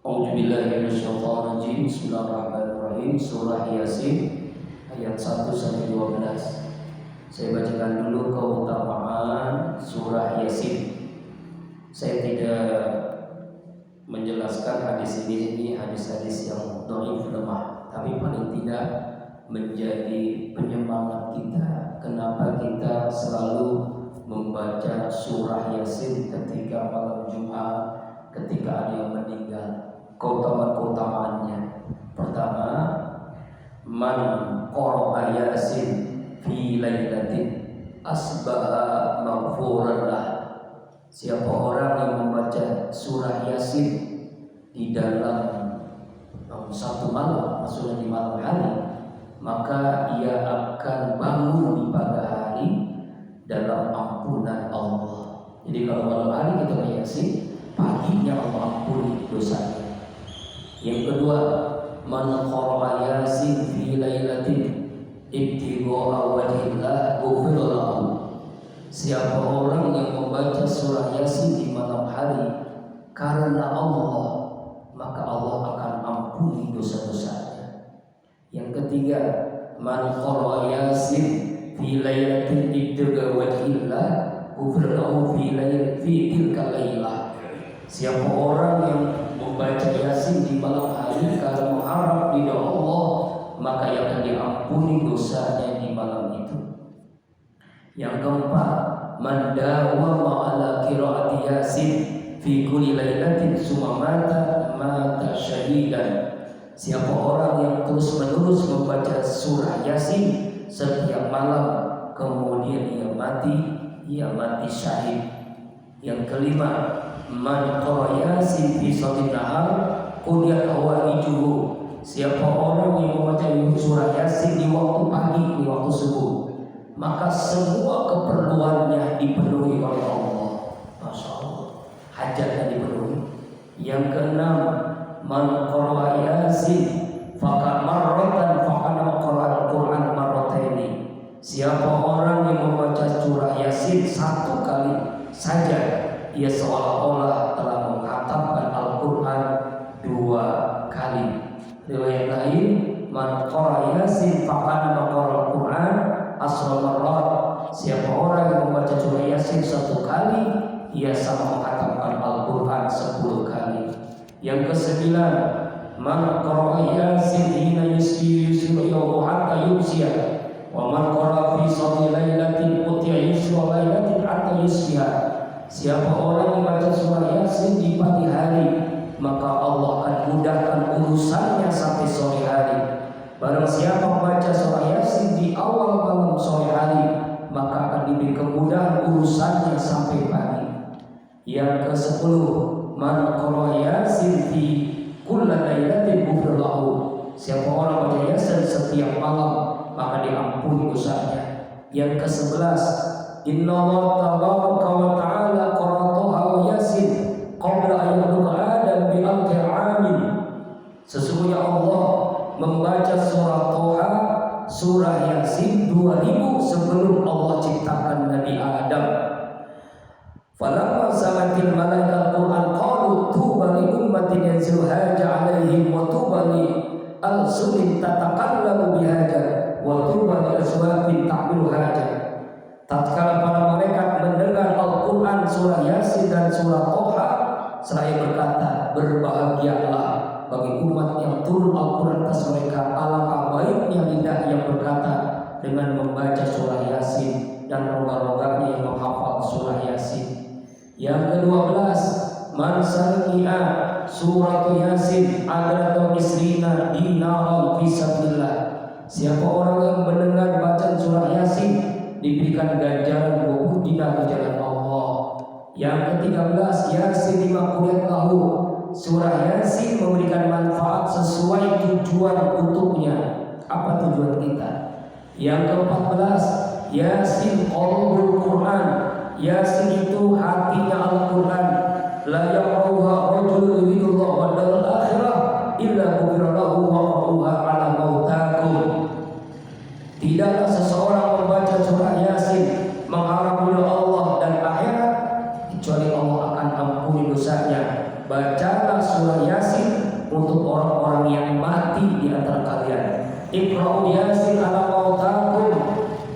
A'udzubillahi Bismillahirrahmanirrahim. Surah Yasin ayat 1 sampai 12. Saya bacakan dulu keutamaan surah Yasin. Saya tidak menjelaskan hadis ini hadis-hadis yang dhaif lemah, tapi paling tidak menjadi penyemangat kita. Kenapa kita selalu membaca surah Yasin ketika malam Jumat, ketika ada yang meninggal? Keutamaan-keutamaannya. Pertama, man qara'a Yasin fi lailatin asbaha maghfuran lah. Siapa orang yang membaca surah Yasin di dalam satu malam, maksudnya di malam hari, maka ia akan bangun di pagi hari dalam ampunan Allah. Jadi kalau malam hari kita baca Yasin, paginya Allah ampuni dosanya. Yang kedua, man qara'a Yasin fi lailatin ibtigha'a wajhillah ghufira lahu. Siapa orang yang membaca surah Yasin di malam hari karena Allah, maka Allah akan ampuni dosa-dosanya. Yang ketiga, man qara'a Yasin fi lailatin ibtigha'a wajhillah ghufira lahu fi tilka lailah. Siapa orang yang membaca Yasin di malam hari karena mengharap ridha Allah, maka ia akan diampuni dosanya di malam itu. Yang keempat, man dawama ala qiraati Yasin fi kulli lailatin summa mata syahidan. Siapa orang yang terus-menerus membaca surah Yasin setiap malam, kemudian ia mati syahid. Yang kelima, man qara'a Yasin fi shatin nahar qudiyat hawaijuhu. Siapa orang yang membaca surah Yasin di waktu pagi, di waktu subuh, maka semua keperluannya dipenuhi oleh Allah. Masya Allah, hajatnya dipenuhi. Yang keenam, man qara'a Yasin faqad marratan faqad qara'a al-Qur'an marrataini. Siapa orang yang membaca surah Yasin satu kali saja, ia seolah-olah telah menghatamkan Al-Quran 2 kali. Riwayat lain, man qara'a Yasin faqad qara'a Al-Quran asra marrat. Siapa orang yang membaca surah Yasin 1 kali, ia sama menghatamkan Al-Quran 10 kali. Yang kesembilan, man qara'a Yasin hina yusbihu hatta yumsiya, wa man qara'a fi sawmi lailatin utiya yusra lailatin hatta yusbiha. Siapa orang yang baca surah Yasin di pagi hari, maka Allah akan mudahkan urusannya sampai sore hari. Barang siapa membaca surah Yasin di awal malam sore hari, maka akan diberi kemudahan urusannya sampai pagi. Yang ke-10, man qara'a Yasin fi kulli lailatin ghufira lahu. Siapa orang baca Yasin setiap malam, maka diampuni dosanya. Yang ke-11, inna Allah tabaraka wa ta'ala qara'atuha wa Yasin qabla ayyuhul adam bi al-amin. Sesungguhnya Allah membaca surah Toha, surah Yasin 2000 sebelum Allah ciptakan Nabi Adam. Falamma samatil malaikat Quran qalu tuba li ummatin yanzilu haja alaihim wa tuba li al-sunin tatakallamu bihaja wa tuba li aswabin ta'milu haja. Tatkala para malaikat mendengar Al-Quran surah Yasin dan surah Toha, seraya berkata, berbahagialah bagi umat yang turun Al-Quran atas mereka. Alangkah baiknya lidah yang berkata dengan membaca surah Yasin dan rongga-rongganya yang menghafal surah Yasin. Yang ke-12, man sami'a surah Yasin adrakah isrina dinaran fisabilillah. Siapa orang yang mendengar bacaan surah Yasin, diberikan ganjaran 20 dinar di jalan Allah. Yang ke-13, Yasin dimakuliat lahu. Surah Yasin memberikan manfaat sesuai tujuan untuknya. Apa tujuan kita? Yang ke-14, Yasin qalbul Quran. Yasin itu hatinya Al-Quran. La yaqra'uha rajulun yuridullah wa daral akhirah illa ghufira lahu wa qra'uha ala mautakum. Tidaklah seseorang membaca surah Yasin mengharap ridha Allah dan akhirat kecuali Allah akan ampuni dosanya. Bacalah surah Yasin yang mati di antara kalian. Iqra'u Yasin ala mautakum,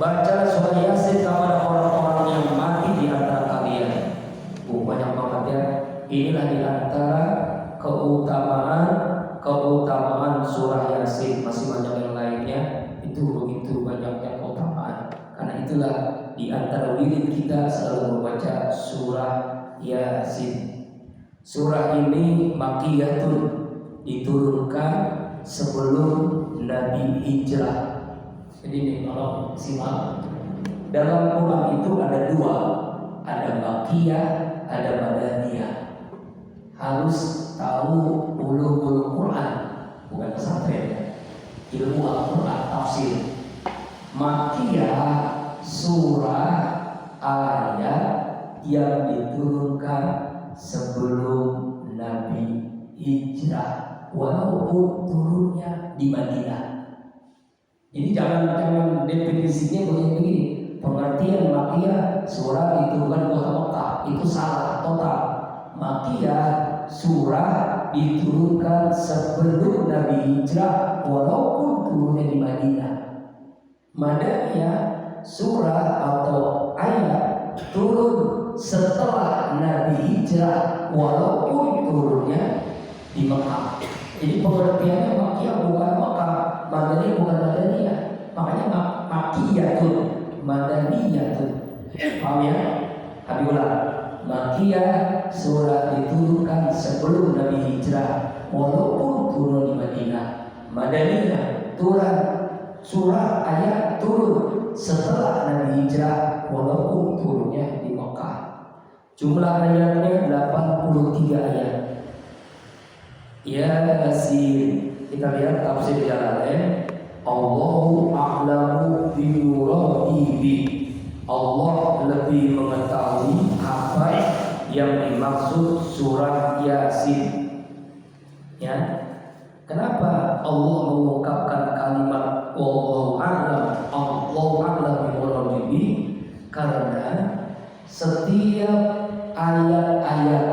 baca surah Yasin kepada orang-orang yang mati di antara kalian. Banyak banget ya. Inilah di antara keutamaan surah Yasin. Masih banyak yang lainnya, itu begitu banyaknya keutamaan. Karena itulah di antara wirid kita selalu membaca surah Yasin. Surah ini Makkiyatun, diturunkan sebelum Nabi hijrah. Jadi ini kalau simak, dalam Quran itu ada dua, ada Makkiyah, ada Madaniyah. Harus tahu ulumul Quran, bukan pesantren, ilmu Al-Quran, tafsir. Makkiyah surah ayat yang diturunkan sebelum Nabi hijrah, walaupun turunnya di Madinah. Jadi jangan definisinya begini. Pengertian Makkiyah surah diturunkan di kota Mekah itu salah total. Makkiyah surah diturunkan sebelum Nabi hijrah, walaupun turunnya di Madinah. Madaniyah surah atau ayat turun setelah Nabi hijrah, walaupun turunnya di Mekah. Jadi pengertiannya Makkiyah bukan Mekah, Madaniyah bukan Madaniyah. Makanya Makkiyatun, Madaniyatun. Paham ya? Habibullah. Makkiyah surah diturunkan sebelum Nabi hijrah, walaupun turun di Madinah. Madaniyah turun surah ayat turun setelah Nabi hijrah, walaupun turunnya di Mekah. Jumlah ayatnya 83 ayat. Yasin. Kita lihat tafsir Jalalain. Allahu a'lamu bi muradihi. Allah lebih mengetahui apa yang dimaksud surah Yasin. Ya. Kenapa Allah mengungkapkan kalimat Wallahu a'lam, Allahu a'lam bi muradihi? Karena setiap ayat-ayat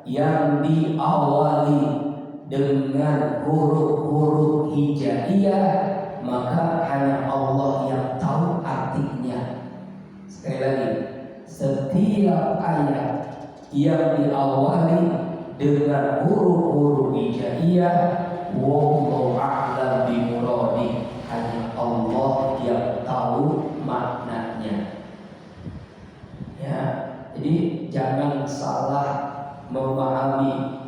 yang diawali dengan huruf-huruf hijaiyah, maka hanya Allah yang tahu artinya. Sekali lagi, setiap ayat yang diawali dengan huruf-huruf hijaiyah, wallahu a'lam bimuradi, hanya Allah yang tahu maknanya. Ya, jadi jangan salah memahami.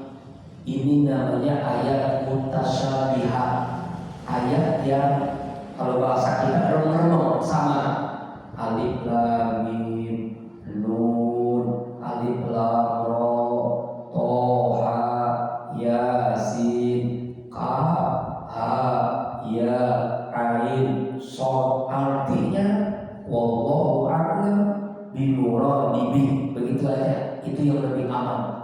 Ini namanya ayat mutasyabihah, ayat yang kalau bahasa kita remeng-remeng sama. Alif lam mim nun, alif lam ra, toha, yasin, qaf, ha, ya, ain, shad. Artinya wallahu a'lam bimuradihi. Begitu aja, itu yang lebih aman.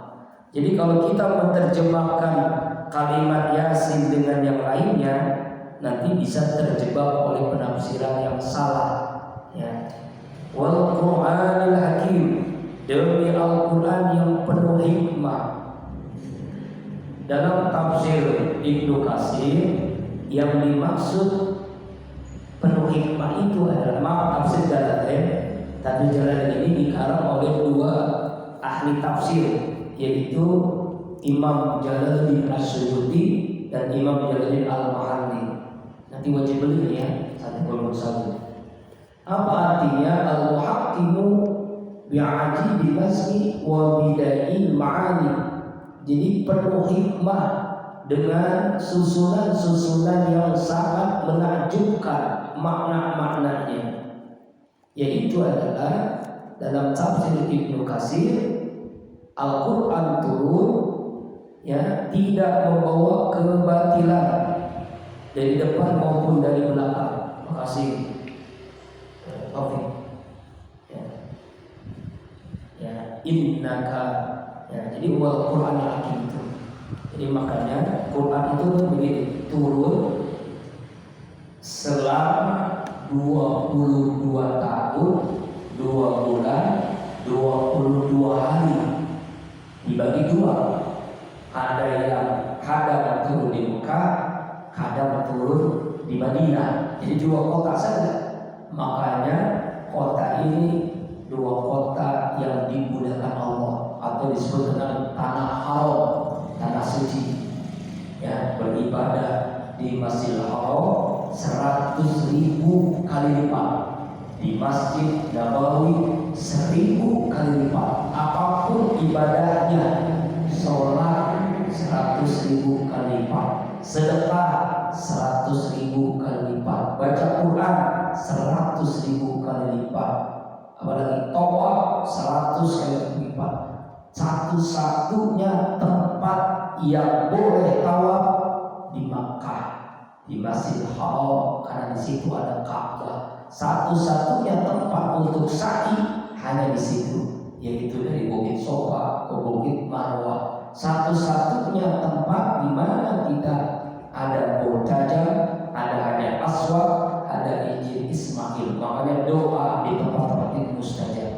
Jadi kalau kita menerjemahkan kalimat Yasin dengan yang lainnya, nanti bisa terjebak oleh penafsiran yang salah. Ya. Wal Qur'anil Hakim, demi Al-Quran yang penuh hikmah. Dalam tafsir Ibnu Katsir, yang dimaksud penuh hikmah itu adalah tafsir Jalalain. Tadi Jalalain ini dikarang oleh dua ahli tafsir, yaitu Imam Jalaluddin As-Suyuti dan Imam Jalaluddin Al-Mahalli. Nanti wajib beli ya, 1,1. Apa artinya al-muhaqqimu bi'ajibi masmi wa bida'il ma'ani? Jadi penuh hikmah dengan susunan-susunan yang sangat menakjubkan makna-maknanya. Yaitu adalah dalam tafsir Ibnu Katsir, Al-Quran turun ya, tidak membawa kebatilan dari depan maupun dari belakang. Makasih. Ya. Ya, innaka. Ya, jadi wal Quran Hakim itu. Jadi makanya Quran itu begini, turun selama 22 tahun, 2 bulan, 22 hari. Dibagi dua, ada yang turun di Mekah, kadang turun di Madinah. Jadi 2 kota saja. Makanya kota ini 2 kota yang dimuliakan Allah atau disebut dengan tanah haram, tanah suci. Ya, beribadah di Masjidil Haram 100.000 kali lipat, di Masjid Nabawi 1000 kali lipat. Apapun ibadahnya, sholat 100.000 kali lipat, sedekah 100.000 kali lipat, baca Quran 100.000 kali lipat, apalagi tawaf 100 kali lipat. Satu-satunya tempat yang boleh tawaf di Makkah, di Masjidil Haram, karena di situ ada Ka'bah. Satu-satunya tempat untuk sa'i hanya di situ, yaitu dari Bukit Sofa ke Bukit Marwah. Satu-satunya tempat di mana kita ada Burtajam, ada Hajar Aswad, ada Injil Ismail. Makanya doa di tempat-tempat itu mustajab.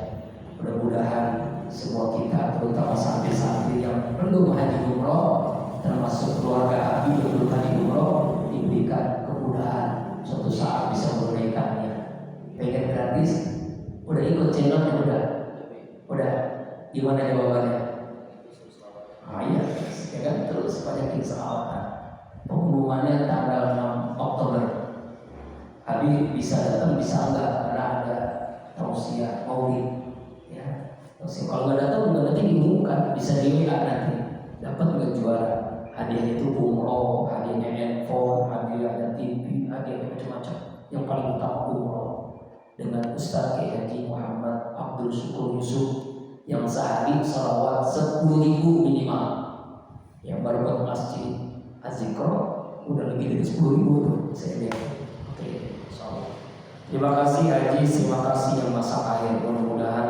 Mudah-mudahan semua kita, terutama santri-santri yang belum haji umroh, termasuk keluarga Abi yang belum haji umroh, diberikan kemudahan suatu saat bisa menunaikannya. Pengen gratis? Udah ikut channelnya? Udah. Gimana jawabannya? Iya, ya kan, terus banyakin selawatan. Pengumumannya tanggal 6 Oktober. Abi bisa datang, bisa enggak, karena ada tausiah maulid. Ya, tausiah. Kalau nggak datang, nanti diumumkan, bisa di WA nanti. Dapat nggak juara? Hadiah itu umroh, hadiahnya handphone, hadiahnya TV, hadiahnya macam-macam. Yang paling utama umroh. Dengan Ustaz Kiai Haji Muhammad Abdul Syukur Yusuf yang sehari salawat 10.000 minimal. Yang baru buat masjid Az-Zikr udah lebih dari 10.000 tuh saya lihat. Oke, insyaallah. Terima kasih Haji, terima kasih yang masak air. Mudah-mudahan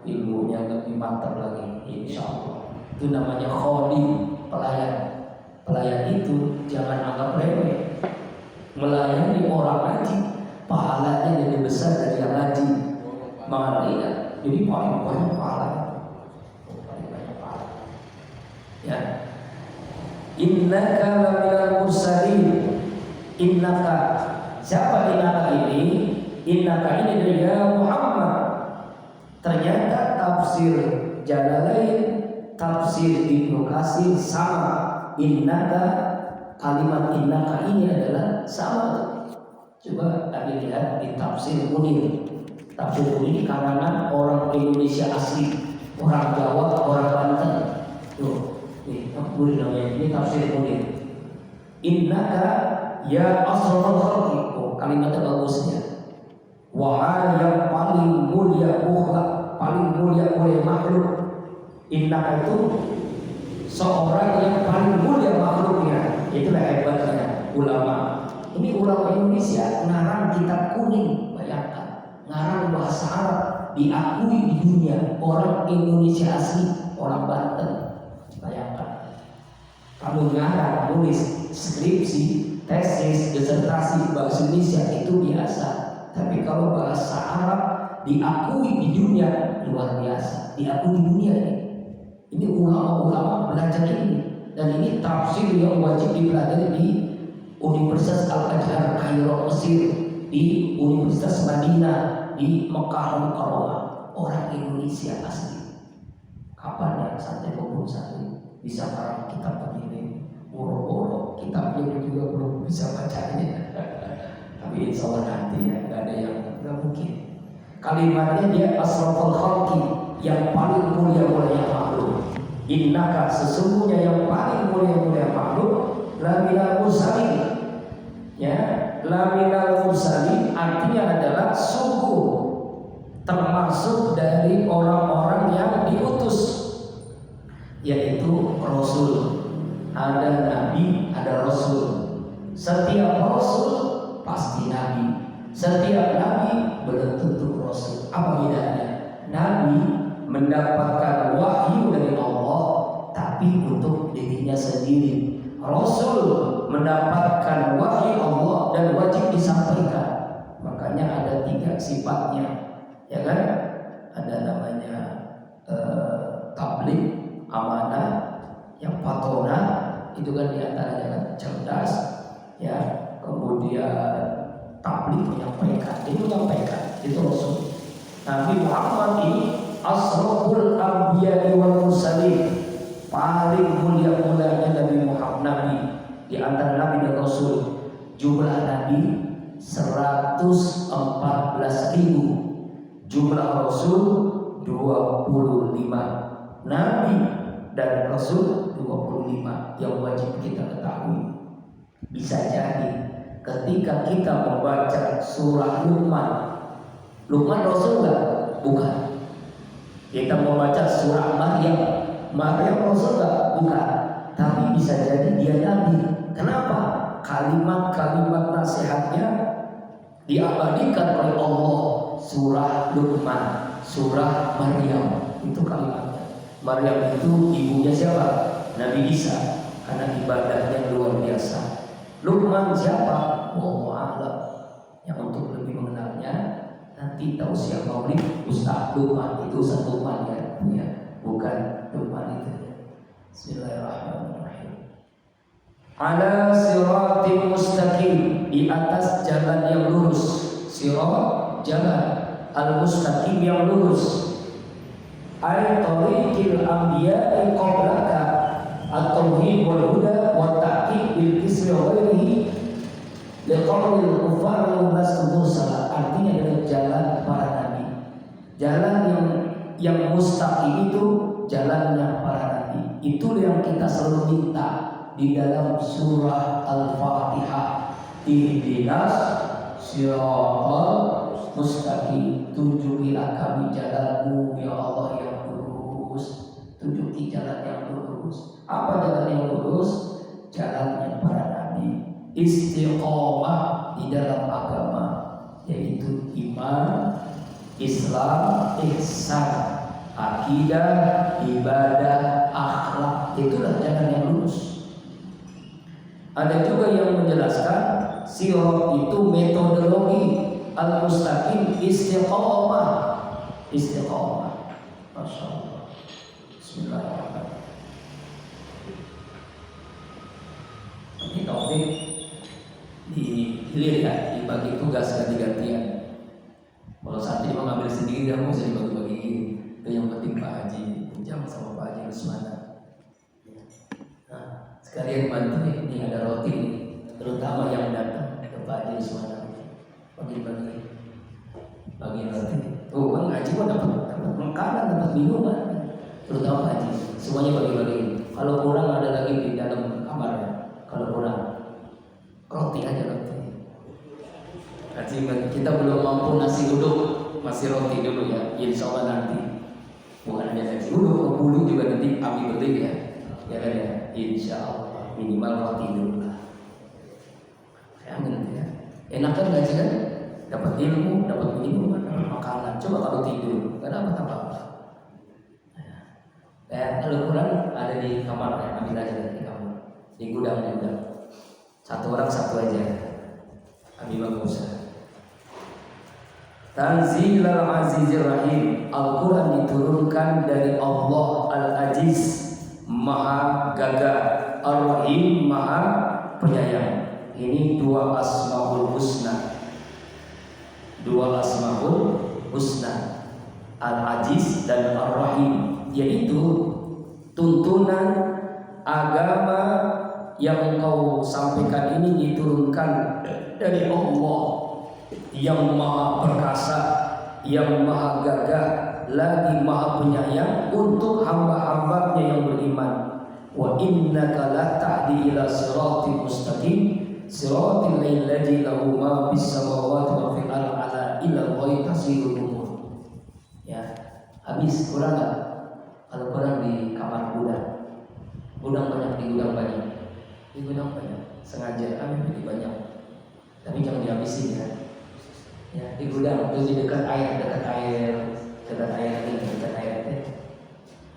ilmunya lebih mantap lagi, insyaallah. Itu namanya khodim, pelayan. Pelayan itu jangan anggap remeh. Melayani orang haji pahalanya lebih besar dari yang haji. Makanya jadi paling banyak pahala. Ya. Innaka laminal mursalin. Innaka, siapa innaka ini? Innaka ini dari ya Muhammad. Ternyata tafsir Jalalain, tafsir Ibnu Katsir sama. Innaka, kalimat innaka ini adalah sama. Coba Anda lihat di tafsir Munir. Tafsir Munir karangan orang Indonesia asli, orang Jawa, orang Banten. Tuh, nih, Munir namanya. Ini tafsir Munir. Innaka ya asrafal khalqi. Oh, kalimatnya bagusnya. Wahai yang paling mulia makhluk, paling mulia oleh makhluk. Innaka itu seorang yang paling mulia makhluknya. Itulah hebatnya ulama. Ini ulama Indonesia ngarang kitab kuning, bayangkan, ngarang bahasa Arab, diakui di dunia. Orang Indonesia asli, orang Banten, bayangkan. Kamu ngarang, nulis skripsi, tesis, disertasi bahasa Indonesia itu biasa. Tapi kalau bahasa Arab diakui di dunia, luar biasa. Diakui di dunia ini. Ini ulama-ulama belajar ini, dan ini tafsir yang wajib dipelajari di Universitas Al-Azhar Kairo Mesir, di Universitas Madinah, di Mekah Mukarramah. Orang Indonesia asli. Kapan ya sampai kumpul santri bisa karang kitab begini? Boro-boro kitabnya juga belum bisa bacanya. Tapi insya Allah nanti ya, nggak ada yang nggak mungkin. Kalimatnya dia asraful khalqi, yang paling mulia-mulia makhluk. Innaka, sesungguhnya yang paling mulia-mulia makhluk, laminal mursalin. Ya, laminal mursalin artinya adalah sungguh termasuk dari orang-orang yang diutus, yaitu rasul. Ada nabi, ada rasul. Setiap rasul pasti nabi. Setiap nabi belum tentu rasul. Apa bedanya? Nabi mendapatkan wahyu dari Allah, tapi untuk dirinya sendiri. Rasul mendapatkan wahyu Allah dan wajib disampaikan. Makanya ada 3 sifatnya, ya kan? Ada namanya tabligh, amanah, yang patronah, itu kan diantaranya kan cerdas, ya, kemudian tabligh menyampaikan, itu Rasul. Nabi Muhammad ini asroful anbiya wal mursalin, paling mulia-mulianya Nabi Muhammad, Nabi di antara Nabi dan Rasul. Jumlah Nabi 114.000, jumlah Rasul 25. Nabi dan Rasul 25 yang wajib kita ketahui. Bisa jadi ketika kita membaca surah Luqman Rasul enggak? Bukan. Kita membaca surah Maryam Rasul enggak? Bukan. Tapi bisa jadi dia Nabi. Kenapa? Kalimat-kalimat nasihatnya diabadikan oleh Allah. Surah Luqman, surah Maryam, itu kalimatnya. Maryam itu ibunya siapa? Nabi Isa, karena ibadahnya luar biasa. Luqman siapa? Wallahu a'lam. Yang untuk lebih mengenalnya nanti tausiah maulid Ustaz Luqman, itu Ustaz Luqman ya, bukan Luqman itu. Bismillahirrahmanirrahim. Ala siratim mustaqim, di atas jalan yang lurus. Sirat jalan, al-mustaqim yang lurus. Ay tariqil anbiya'i qablaka, at-tauhid wal huda wa ta'kid bil ismi wa ghairihi liqaulil kufar wa lastu mursala. Artinya adalah jalan para nabi. Jalan yang mustaqim itu jalannya para nabi. Itu yang kita selalu minta di dalam surah Al-Fatihah. Ihdinas siratal mustaqim, tunjukilah kami jalanmu ya Allah yang lurus. Tunjuki jalan yang lurus. Apa jalan yang lurus? Jalannya para nabi. Istiqomah di dalam agama, yaitu iman, Islam, ihsan, akidah, ibadah, akhlak. Itulah jalan yang lurus. Ada juga yang menjelaskan sirat itu metodologi, al-mustaqim istiqomah. Masya Allah. Bismillahirrahmanirrahim. Ini taufik dihilir ya, dibagi tugas ganti-gantian. Kalau santri mengambil sendiri, kamu bisa dibagi-bagi. Itu yang penting Pak Haji pinjam sama Pak Haji Rusmana. Nah, sekalian bantu ini ada roti nih, terutama yang datang ke Pak Haji Rusmana. Bagi roti. Tuh kan Haji pun dapat makanan, dapat minuman. Terutama Pak Haji, semuanya bagi-bagi. Kalau kurang ada lagi di dalam kamarnya. Kalau kurang roti aja roti. Haji, kita belum mampu nasi uduk, masih roti dulu ya. Insya Allah nanti. Bukan hanya nasi uduk, kebulu juga nanti kami beli ya. Ya kan ya. Insya Allah minimal roti dulu lah. Sayang ya. Enak kan gaji kan? Dapat ilmu, dapat minuman, dapat makanan. Coba kalau tidur, gak dapat apa-apa. Kalau kurang ada di kamar ya, ambil aja di kamar. Di gudang. Satu orang satu aja. Ambil bagus. Tanzil al-Azizir Rahim. Al-Quran diturunkan dari Allah Al-Aziz, Maha Gagah, Ar-Rahim, Maha Penyayang. Ini dua asmaul husna, Al-Aziz dan Ar-Rahim, yaitu tuntunan agama yang engkau sampaikan ini diturunkan dari Allah yang Maha Perkasa, yang Maha Gagah, lagi Maha Penyayang untuk hamba-hambanya yang beriman. Wa innaka la tahdi ila siratin mustaqim, siratil ladzina lahu ma bis samawati wa fil ardi ala ila ghairi tasirul umur. Ya, habis kurang enggak? Kalau kurang di kamar gudang banyak, di gudang banyak. Sengaja kami beli banyak. Tapi jangan dihabisin ya. Ya, di gudang itu di dekat air ini.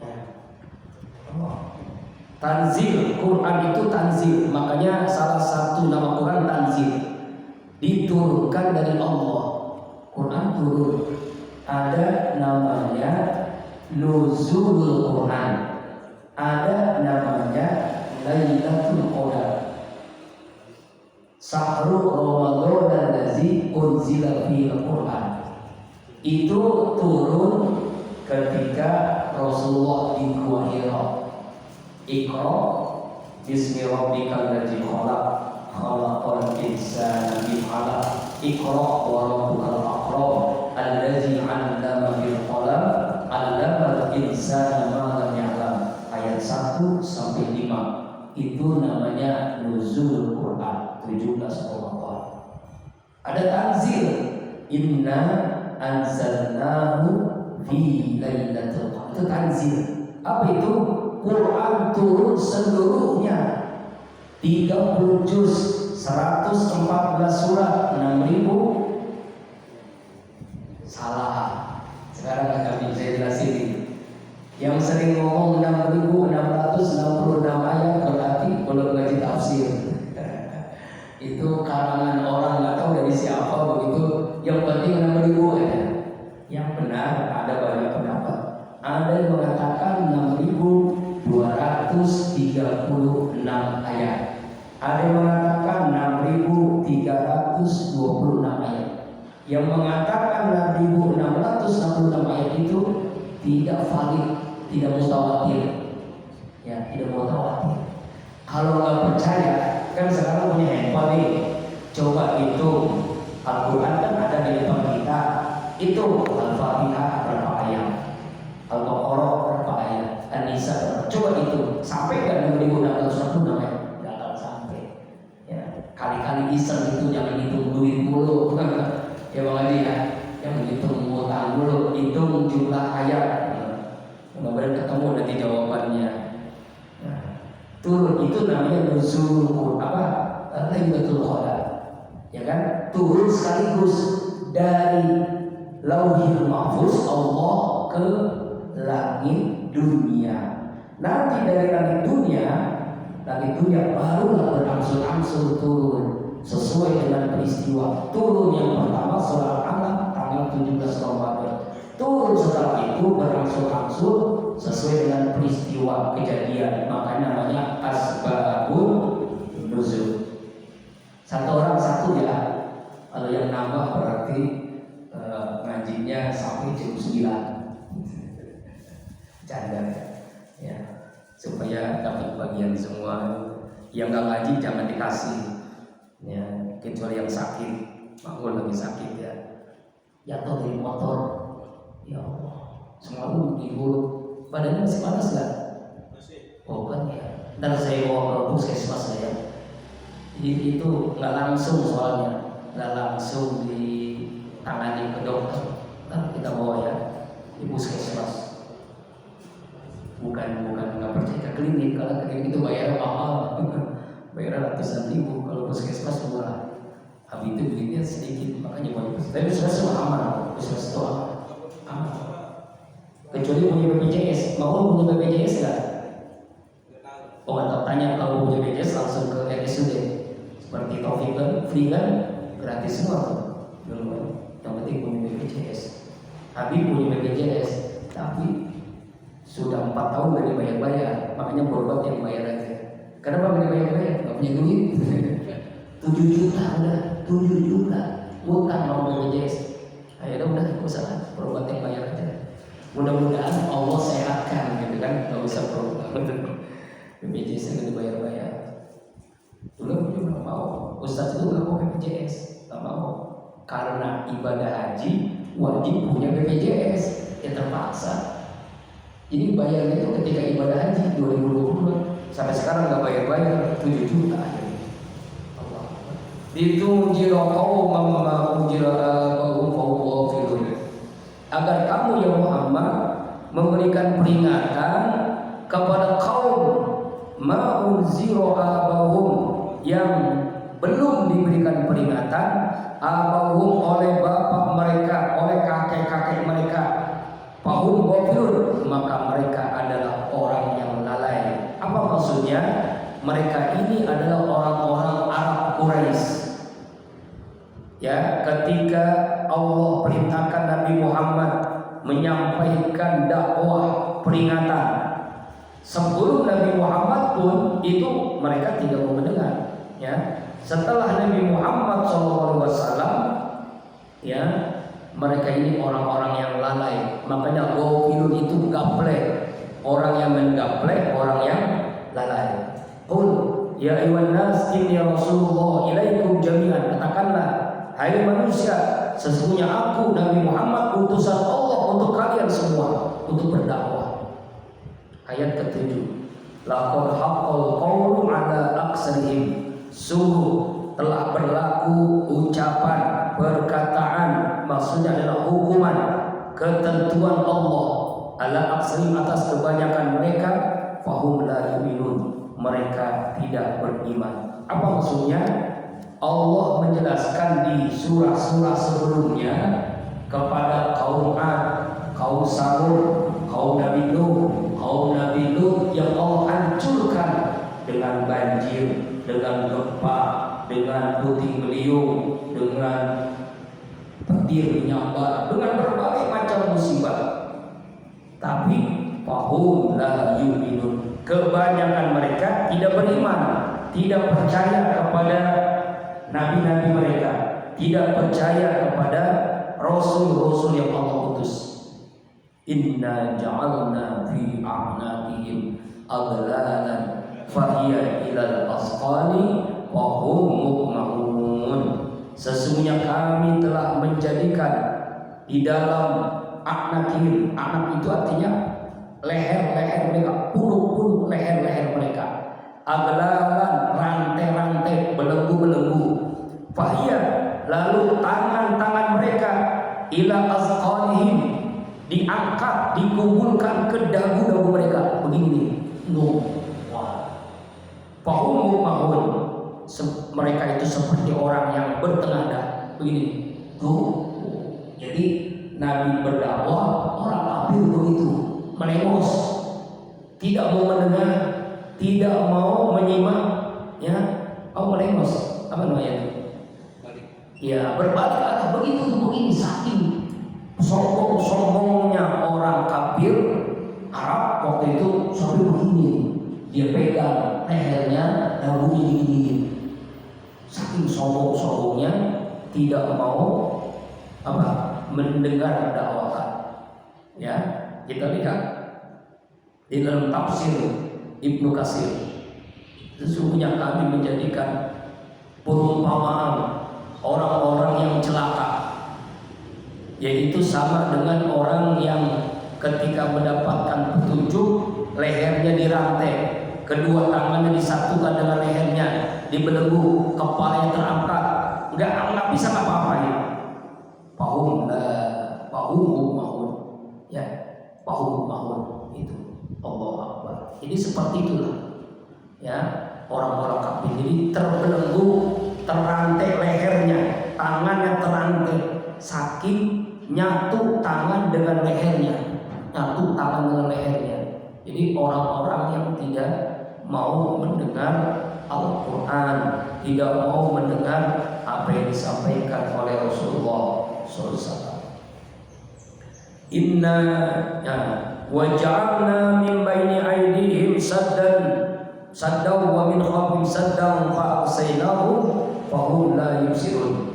Ya. Tanzil, Quran itu tanzil. Makanya salah satu nama Quran tanzil. Diturunkan dari Allah. Quran turun. Ada namanya nuzulul Quran. Ada namanya Lailatul Qadar. Syahru Ramadan allazi unzila fihi al-Qur'an. Itu turun ketika Rasulullah di Gua Hira. Iqra bismi rabbikal ladzi khalaq, khalaqal insana min 'alaq. Iqra wa rabbukal akram, allazi 'allama bil qalam, 'allamal insana ma lam ya'lam. Ayat 1 sampai 5 itu namanya nuzul Quran, 17 Ramadan. Ada tanzil, inna anzalnahu fi lailatul qadar. Itu tanzil. Apa itu? Quran turun seluruhnya 30 juz, 114 surat, 6.000. Salah. Sekarang kami saya jelasin. Yang sering ngomong 6.666 ayat berarti belum ngaji tafsir. Itu karangan orang nggak tahu dari siapa begitu. Yang penting 6.000 ya. Yang benar ada banyak pendapat. Ada yang mengatakan 6.236 ayat. Ada yang mengatakan 6.326 ayat. Yang mengatakan 6.666 ayat itu tidak valid, tidak mutawatir. Ya, tidak mutawatir. Kalau nggak percaya, kan sekarang punya handphone nih. Coba itu Al-Quran kan ada di depan kita. Itu Al-Fatihah berapa ayat, Al-Baqarah berapa ayat, An-Nisa berapa. Coba itu sampai kan 6.666 ayat. Nggak akan sampai. Ya, kali-kali iseng itu jangan hitung duit mulu. Ya Bang Adi ya, yang hitung utang dulu, hitung jumlah ayat. Mudah-mudahan ketemu nanti jawabannya. Nah, turun itu namanya nuzul apa? Lailatul Qadar. Ya kan? Turun sekaligus dari Lauhil Mahfuz Allah ke langit dunia. Nanti dari langit dunia barulah berangsur-angsur turun sesuai dengan peristiwa. Turun yang pertama surah Al-Alaq tanggal 17 Ramadan. Turun setelah itu berangsur-angsur sesuai dengan peristiwa kejadian. Makanya namanya asbabun nuzul. Satu orang satu ya. Kalau yang nambah berarti ngajinya sampai jam 9. Canda ya. Supaya dapat bagian semua. Yang nggak ngaji jangan dikasih. Ya, kecuali yang sakit. Makmur lagi sakit ya. Jatuh dari motor. Ya Allah, semalam di mulut. Badannya masih panas nggak? Masih. Oh kan ya. Ntar saya bawa ke puskesmas saya. Jadi itu nggak langsung soalnya, nggak langsung ditangani ke dokter. Ntar kita bawa ya di puskesmas. Bukan nggak percaya ke klinik. Kalau klinik itu bayar mahal, bayar ratusan ribu. Kalau puskesmas murah. Habis itu duitnya sedikit, makanya mau puskesmas. Tapi puskesmas aman, puskesmas itu aman. Kecuali punya BPJS. Mau punya BPJS nggak? Oh nggak tahu, tanya kalau punya BPJS langsung ke RSUD. Seperti Taufik kan, free kan, gratis semua tuh. Yang penting punya BPJS. Habib punya BPJS, tapi sudah 4 tahun gak dibayar-bayar, makanya berobat yang bayar aja. Kenapa gak dibayar-bayar? Gak punya duit. 7 juta udah, 7 juta utang mau BPJS. Ayo udah, gak usah lah, berobat yang bayar aja. Mudah-mudahan Allah sehatkan gitu kan, gak usah berobat. BPJS gak dibayar-bayar. Dulu aku juga gak mau, Ustaz itu gak mau BPJS, gak mau. Karena ibadah haji wajib punya BPJS, ya terpaksa. Jadi bayarnya itu ketika ibadah haji 2020 sampai sekarang nggak bayar 7 juta. Allah. Itu jirokau agar kamu ya Muhammad memberikan peringatan kepada kaum ma'unziro abahum yang belum diberikan peringatan abahum oleh bapak mereka, oleh kakek-kakek mereka. Fahum ghafilun, maka mereka adalah orang yang lalai. Apa maksudnya? Mereka ini adalah orang-orang Arab Quraisy. Ya, ketika Allah perintahkan Nabi Muhammad menyampaikan dakwah peringatan, sebelum Nabi Muhammad pun itu mereka tidak mau mendengar. ya, setelah Nabi Muhammad SAW, ya, mereka ini orang-orang yang lalai. Makanya ghafilun itu gaple, orang yang menggaple, orang yang lalai. Qul ya ayyuhan nas inni rasulullah ilaikum jami'an. Katakanlah, hai manusia, sesungguhnya aku Nabi Muhammad utusan Allah untuk kalian semua untuk berdakwah. Ayat ke-7. Laqad haqqal qawlu 'ala aksarihim. Sungguh telah berlaku ucapan, perkataan, maksudnya adalah hukuman, ketentuan Allah ala aksarihim atas kebanyakan mereka, fahum la yu'minun, mereka tidak beriman. Apa maksudnya? Allah menjelaskan di surah-surah sebelumnya kepada kaum Ad, kaum Samud, kaum Nabi Nuh, kaum Nabi Lut yang Allah hancurkan dengan banjir, dengan gempa, dengan puting beliung, dengan petir menyambar, dengan berbagai macam musibah. Tapi fahum la yu'minun, kebanyakan mereka tidak beriman, tidak percaya kepada nabi-nabi mereka, tidak percaya kepada rasul-rasul yang Allah utus. Inna ja'alna fi a'naqihim aghlalan fahiya ilal asqani wa hum muqmahun. Sesungguhnya kami telah menjadikan di dalam a'naqihim, a'naq itu artinya leher-leher mereka, punuk-punuk leher-leher mereka, aghlalan, rantai-rantai, belenggu-belenggu, fahiya, lalu tangan-tangan mereka, ila asqanihim, diangkat, dikumpulkan ke dagu-dagu mereka, begini nih. Fahum muqmahun, mereka itu seperti orang yang bertenaga, begini tuh. Jadi Nabi berdakwah, orang kafir begitu, melengos, tidak mau mendengar, tidak mau menyimak, ya, melengos, apa namanya? Ya, berbalik arah, begitu begini, saking sombongnya orang kafir Arab waktu itu sampai begini, dia pegang lehernya, dagunya digigit, saking sombongnya tidak mau mendengar dakwah. Ya, kita lihat di dalam tafsir Ibnu Katsir, sesungguhnya kami menjadikan perumpamaan orang-orang yang celaka, yaitu sama dengan orang yang ketika mendapatkan petunjuk, lehernya dirantai, kedua tangannya disatukan dengan lehernya, dibelenggu, kepalanya terangkat, nggak bisa ngapa-ngapain. Pahum mahun, ya, pahum mahun itu Allah Akbar. Jadi seperti itulah, ya, orang-orang kafir. Jadi terbelenggu, terrantai lehernya, tangannya terrantai, saking nyatu tangan dengan lehernya, nyatu tangan dengan lehernya. Jadi orang-orang yang tidak mau mendengar Al-Quran, tidak mau mendengar apa yang disampaikan oleh Rasulullah SAW. Inna waja'alna min baini aydihim saddan wa min khalfihim saddan fa'asaynahum fahum la yubsirun.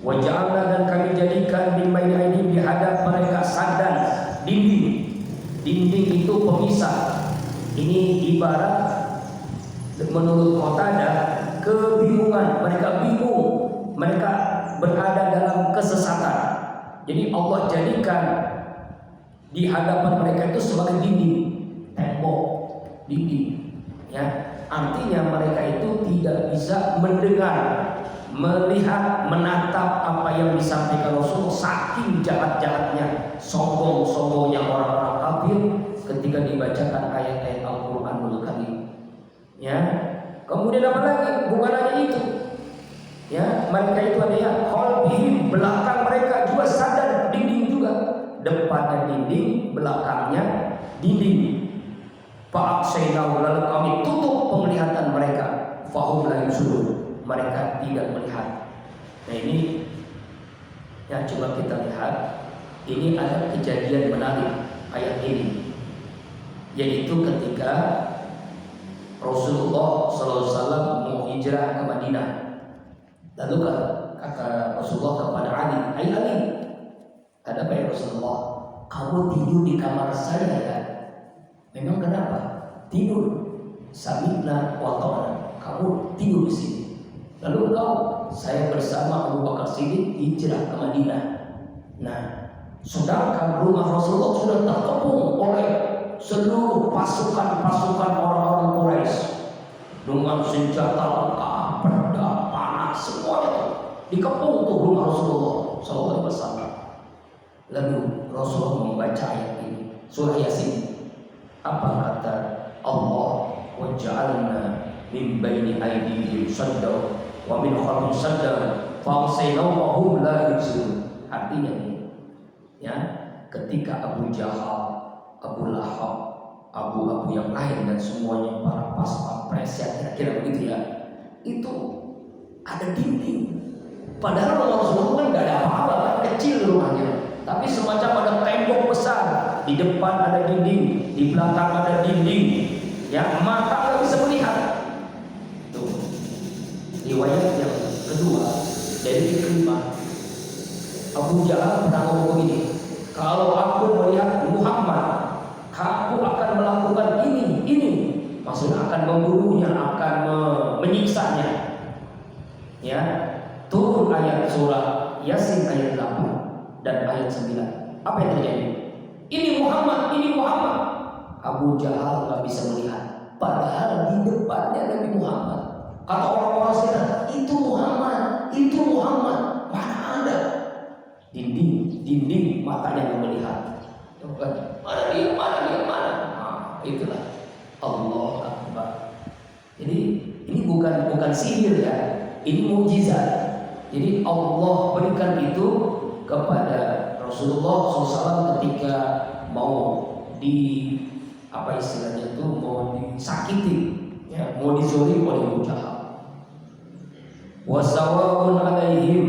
Waja'alna, dan kami jadikan min baini aydihim, di hadap mereka, saddan, dinding. Dinding itu pemisah. Ini ibarat, menurut Qatadah, kebingungan. Mereka bingung, mereka berada dalam kesesatan. Jadi Allah jadikan di hadapan mereka itu sebagai dinding, tembok, dinding, ya. Artinya mereka itu tidak bisa mendengar, melihat, menatap apa yang disampaikan Rasul. Saking jahat-jahatnya, sombong-sombongnya orang-orang kafir ketika dibacakan ayat-ayat Al-Qur'anul Karim. Ya. Kemudian apa lagi? Bukan hanya itu. Ya, mereka itu ada yang khalfihim, belakang mereka juga sadar, dinding juga. Depannya dinding, belakangnya dinding. Fa'aksaynahu, lalu kami tutup penglihatan mereka. Fahum la yubsirun, mereka tidak melihat. Nah ini yang coba kita lihat. Ini ada kejadian menarik ayat ini, yaitu ketika Rasulullah SAW mau hijrah ke Madinah. Lalu kata Rasulullah kepada Ali, "Hai Ali, ada apa ya Rasulullah? Kamu tidur di kamar saya ya?" "Memang kenapa?" "Tidur. Sami'na wa ta'na." Kamu tidur di sini. Lalu engkau, "Saya bersama Abu Bakar Siddiq hijrah ke Madinah." Nah, sedangkan rumah Rasulullah sudah terkepung oleh seluruh pasukan-pasukan orang-orang Quraisy dengan senjata lengkap, pedang, panah, semuanya tuh dikepung tuh rumah Rasulullah SAW. Lalu Rasulullah membaca ayat ini, surah Yasin. Apa kata Allah? "Waj'alna min baini aydihim sadda wa min khalfihim sadda fa'asaynahu wa hum la yubsirun." Artinya ini, ya, ketika Abu Jahal, Abu Lahab, Abu yang lain dan semuanya para pas-pampres ya, kira-kira begitu ya, itu ada dinding. Padahal Rasulullah kan nggak ada apa-apa, kan kecil rumahnya, tapi semacam ada tembok besar. Di depan ada dinding, di belakang ada dinding, ya, mata nggak bisa melihat. Tuh riwayat yang kedua dari Ikrimah, Abu Jahal pernah ngomong begini, "Kalau aku melihat Muhammad, aku akan melakukan ini, maksudnya akan membunuhnya, akan menyiksanya." Ya, turun ayat surah Yasin ayat 8 dan ayat 9. Apa yang terjadi? Ini Muhammad. Abu Jahal nggak bisa melihat, padahal di depannya Nabi Muhammad. Kata orang-orang sekitar, itu Muhammad, mana ada? Dinding, matanya nggak melihat. Mana dia? Nah, itulah Allah Akbar. Jadi ini bukan sihir ya, ini mukjizat. Jadi Allah berikan itu kepada Rasulullah SAW ketika mau mau disakiti, ya, mau dizolim oleh Abu Jahal. Wasawa'un alaihim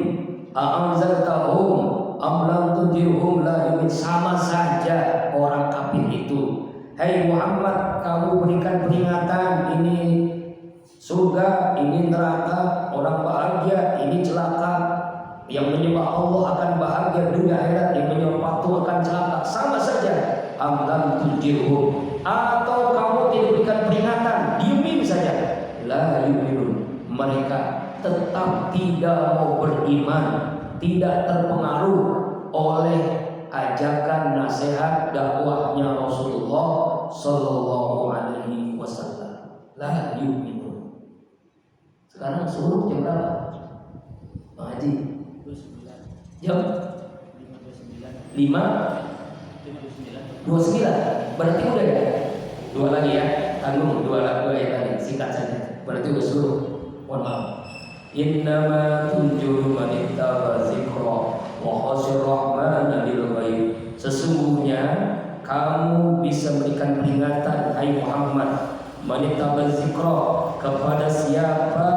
a'anzartahum am lam tunzirhum la yu'min. Sama saja orang kafir itu. "Hai Muhammad, kamu berikan peringatan, ini surga, ini neraka, orang bahagia, ini celaka. Yang menyembah Allah akan bahagia dunia akhirat, yang menyembah patung akan celaka." Sama saja. Am lam tunzirhum, atau kamu tidak berikan peringatan, diemin saja. La yu'minun, mereka tetap tidak mau beriman, tidak terpengaruh oleh ajakan nasihat dakwahnya Rasulullah Sallallahu Alaihi Wasallam. La yu'minun. Sekarang suruh jam berapa? Bang Haji? Jam 5:29. Berarti udah ya? Dua lagi ya. Tanggung dua ya tadi. Singkat saja. Berarti udah suruh. Mohon maaf. Innama tunjuru man ittaba dzikra wa khashir rahmana bil ghaib. Sesungguhnya kamu bisa memberikan peringatan, hai Muhammad, man ittaba dzikra, kepada siapa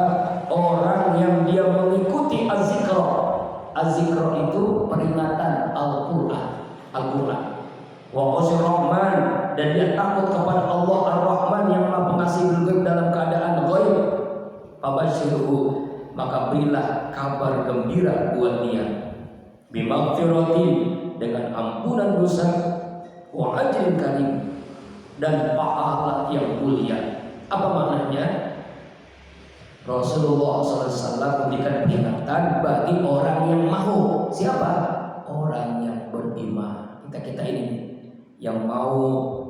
orang yang dia mengikuti az-zikra. Az-zikra itu peringatan Al-Qur'an. Wa khashir rahman, dan dia takut kepada Allah Ar-Rahman yang Maha Pengasih bil ghaib, dalam keadaan ghaib. Fabashirhu, maka berilah kabar gembira buat dia, bimaghfiratin, dengan ampunan dosa, wa ajrin karim, dan pahala yang mulia. Apa maknanya? Rasulullah SAW memberikan peringatan bagi orang yang mau. Siapa? Orang yang beriman. Kita ini yang mau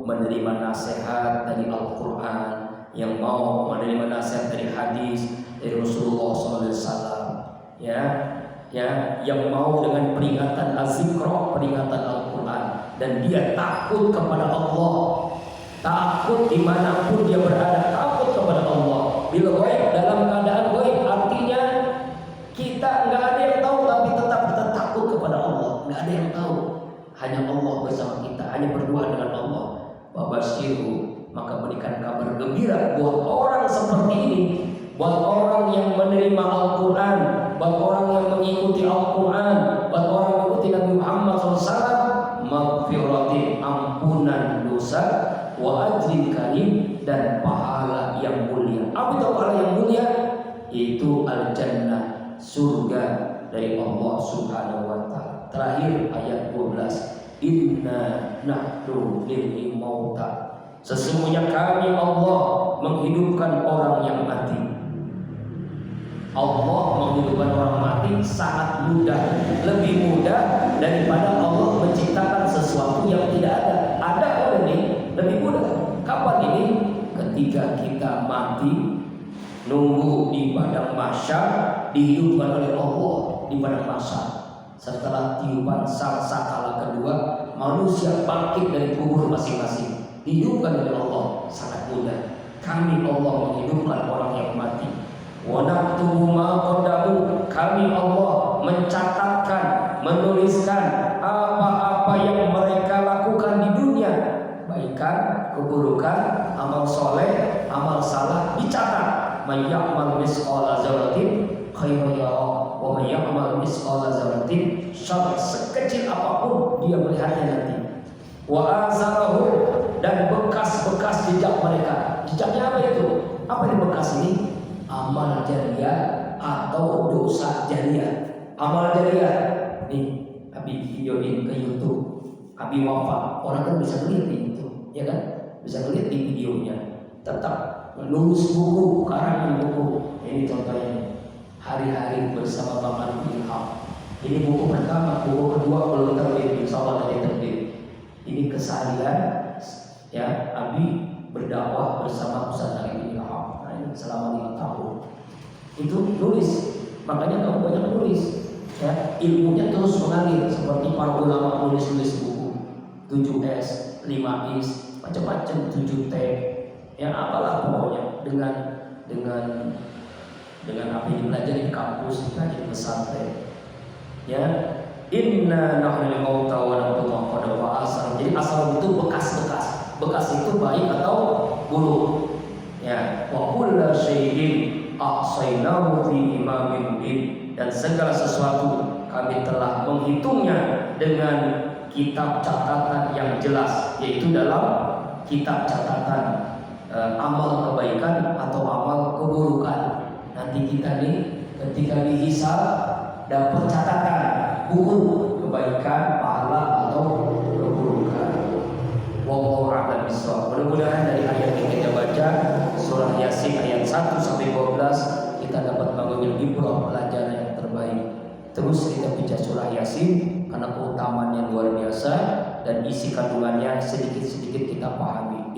menerima nasihat dari Al-Quran, yang mau menerima nasihat dari hadis dari Rasulullah SAW, yang mau dengan peringatan az-zikra, peringatan Al-Quran, dan dia takut kepada Allah, takut dimanapun dia berada, takut kepada Allah. Bil ghaib, dalam keadaan ghaib, artinya kita nggak ada yang tahu, tapi tetap kita takut kepada Allah. Nggak ada yang tahu, hanya Allah bersama kita, hanya berdua dengan Allah. Wabashiru, maka berikan kabar gembira buat orang seperti ini, buat orang yang menerima Al-Quran, buat orang yang mengikuti Al-Quran, buat orang yang mengikuti Nabi Muhammad SAW, maghfiratin, ampunan dosa, wa ajrin karim, dan pahala yang mulia. Apa itu pahala yang mulia? Yaitu al-jannah, surga dari Allah Subhanahu wa taala. Terakhir ayat 12. Inna nahnu lil mauta. Sesungguhnya kami Allah menghidupkan orang yang mati. Allah menghidupkan orang mati sangat mudah, lebih mudah daripada Allah menciptakan sesuatu yang tidak ada. Ada orang ini lebih mudah. Kapan ini? Ketika kita mati, nunggu di padang mahsyar, dihidupkan oleh Allah di padang mahsyar. Setelah tiupan sangkakala kedua, manusia bangkit dari kubur masing-masing, dihidupkan oleh Allah. Sangat mudah. Kami Allah menghidupkan orang yang mati. Wa naktubu ma qaddamu, kami Allah mencatatkan, menuliskan apa-apa yang mereka lakukan di dunia, kebaikan, keburukan, amal soleh, amal salah, dicatat. May ya'mal misqala dzarratin khairan yarah wa may ya'mal misqala dzarratin syarran. Sekecil apapun dia melihatnya nanti. Wa azarahu, dan bekas-bekas jejak mereka. Jejaknya apa itu? Apa yang bekas ini? Amal jariah atau dosa jariah. Amal jariah nih, Abi videoin ke YouTube. Abi wafat, orang kan bisa lihat di YouTube, ya kan? Bisa lihat di videonya. Tetap menulis buku, karangan buku. Ini contohnya, hari-hari bersama Bang Arif Ilham. Ini buku pertama, buku kedua belum terbit, insya Allah nanti terbit. Ini keseharian ya Abi berdakwah bersama Ustaz Arif Ilham. Nah, ini selama 5 tahun. Itu nulis, makanya kamu banyak nulis. Ya, ilmunya terus mengalir seperti para ulama nulis-nulis buku 7S, 5Is, macam-macam 7T. Ya apalah pokoknya dengan apa yang dipelajari di kampus, dipelajari di pesantren. Ya, inna nahnu lil mauta wa naktubu ma qaddamu wa asar. Jadi asal itu bekas-bekas. Bekas itu baik atau buruk. Ya, wa kullu syai'in ahsaynahu fi imamin mubin, dan segala sesuatu kami telah menghitungnya dengan kitab catatan yang jelas, yaitu dalam kitab catatan amal kebaikan atau amal keburukan. Nanti kita nih ketika dihisab dapat catatan buku kebaikan, pahala atau keburukan. Wallahu a'lam bishawab. Mudah-mudahan dari ayat yang kita baca surah Yasin ayat 1 sampai 12 kita dapat mengambil ibrah pelajaran yang terbaik. Terus kita baca surah Yasin karena keutamaannya luar biasa dan isi kandungannya sedikit-sedikit kita pahami.